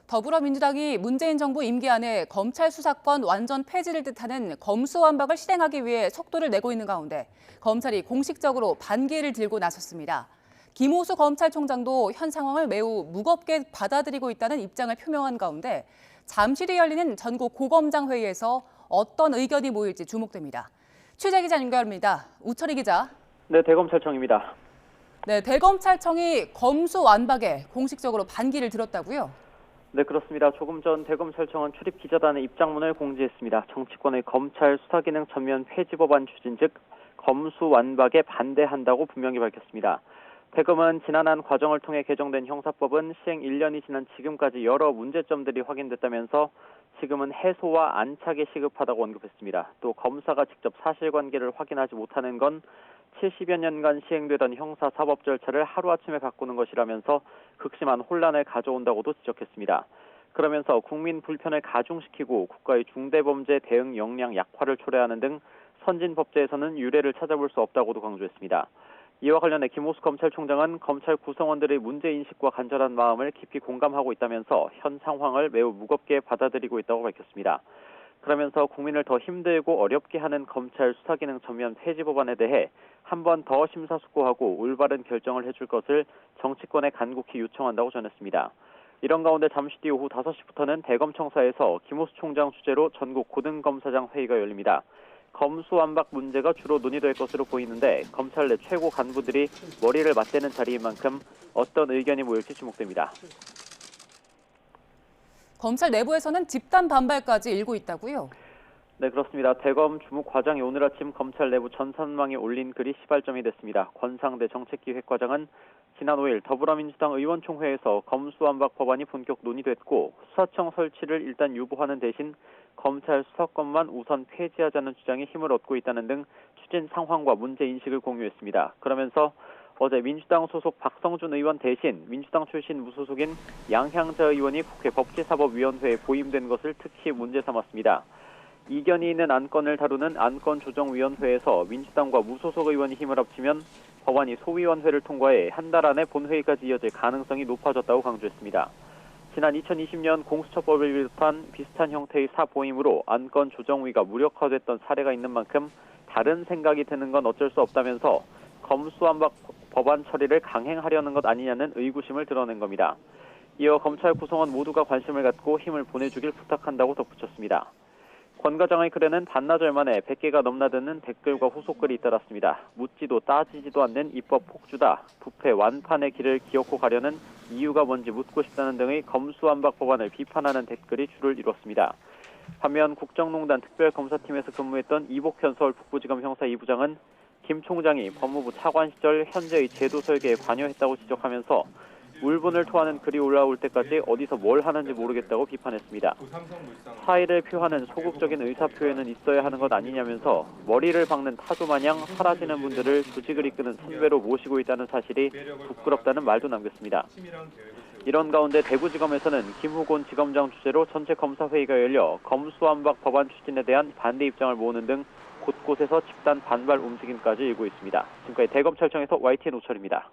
더불어민주당이 문재인 정부 임기 안에 검찰 수사권 완전 폐지를 뜻하는 검수완박을 실행하기 위해 속도를 내고 있는 가운데 검찰이 공식적으로 반기를 들고 나섰습니다. 김호수 검찰총장도 현 상황을 매우 무겁게 받아들이고 있다는 입장을 표명한 가운데 잠시 뒤 열리는 전국 고검장 회의에서 어떤 의견이 모일지 주목됩니다. 취재기자 연결합니다. 우철희 기자. 네, 대검찰청입니다. 네, 대검찰청이 검수완박에 공식적으로 반기를 들었다고요? 네, 그렇습니다. 조금 전 대검찰청은 출입 기자단의 입장문을 공지했습니다. 정치권의 검찰 수사기능 전면 폐지 법안 추진 즉 검수완박에 반대한다고 분명히 밝혔습니다. 대검은 지난한 과정을 통해 개정된 형사법은 시행 1년이 지난 지금까지 여러 문제점들이 확인됐다면서 지금은 해소와 안착에 시급하다고 언급했습니다. 또 검사가 직접 사실관계를 확인하지 못하는 건 70여 년간 시행되던 형사사법 절차를 하루아침에 바꾸는 것이라면서 극심한 혼란을 가져온다고도 지적했습니다. 그러면서 국민 불편을 가중시키고 국가의 중대범죄 대응 역량 약화를 초래하는 등 선진 법제에서는 유례를 찾아볼 수 없다고도 강조했습니다. 이와 관련해 김호수 검찰총장은 검찰 구성원들의 문제인식과 간절한 마음을 깊이 공감하고 있다면서 현 상황을 매우 무겁게 받아들이고 있다고 밝혔습니다. 그러면서 국민을 더 힘들고 어렵게 하는 검찰 수사기능 전면 폐지 법안에 대해 한 번 더 심사숙고하고 올바른 결정을 해줄 것을 정치권에 간곡히 요청한다고 전했습니다. 이런 가운데 잠시 뒤 오후 5시부터는 대검청사에서 김호수 총장 주재로 전국 고등검사장 회의가 열립니다. 검수완박 문제가 주로 논의될 것으로 보이는데 검찰 내 최고 간부들이 머리를 맞대는 자리인 만큼 어떤 의견이 모일지 주목됩니다. 검찰 내부에서는 집단 반발까지 일고 있다고요? 네, 그렇습니다. 대검 주무과장이 오늘 아침 검찰 내부 전산망에 올린 글이 시발점이 됐습니다. 권상대 정책기획과장은 지난 5일 더불어민주당 의원총회에서 검수완박 법안이 본격 논의됐고 수사청 설치를 일단 유보하는 대신 검찰 수사권만 우선 폐지하자는 주장이 힘을 얻고 있다는 등 추진 상황과 문제인식을 공유했습니다. 그러면서 어제 민주당 소속 박성준 의원 대신 민주당 출신 무소속인 양향자 의원이 국회 법제사법위원회에 보임된 것을 특히 문제 삼았습니다. 이견이 있는 안건을 다루는 안건조정위원회에서 민주당과 무소속 의원이 힘을 합치면 법안이 소위원회를 통과해 한 달 안에 본회의까지 이어질 가능성이 높아졌다고 강조했습니다. 지난 2020년 공수처법을 비슷한 형태의 사보임으로 안건조정위가 무력화됐던 사례가 있는 만큼 다른 생각이 드는 건 어쩔 수 없다면서 검수완박 법안 처리를 강행하려는 것 아니냐는 의구심을 드러낸 겁니다. 이어 검찰 구성원 모두가 관심을 갖고 힘을 보내주길 부탁한다고 덧붙였습니다. 권 과장의 글에는 반나절 만에 100개가 넘나드는 댓글과 후속글이 잇따랐습니다. 묻지도 따지지도 않는 입법 폭주다. 부패 완판의 길을 기어코 가려는 이유가 뭔지 묻고 싶다는 등의 검수완박 법안을 비판하는 댓글이 줄을 이뤘습니다. 반면 국정농단 특별검사팀에서 근무했던 이복현 서울 북부지검 형사 2부장은 김 총장이 법무부 차관 시절 현재의 제도 설계에 관여했다고 지적하면서 울분을 토하는 글이 올라올 때까지 어디서 뭘 하는지 모르겠다고 비판했습니다. 사의를 표하는 소극적인 의사표현은 있어야 하는 것 아니냐면서 머리를 박는 타조 마냥 사라지는 분들을 조직을 이끄는 선배로 모시고 있다는 사실이 부끄럽다는 말도 남겼습니다. 이런 가운데 대구지검에서는 김후곤 지검장 주재로 전체 검사회의가 열려 검수완박 법안 추진에 대한 반대 입장을 모으는 등 곳곳에서 집단 반발 움직임까지 일고 있습니다. 지금까지 대검찰청에서 YTN 우철입니다.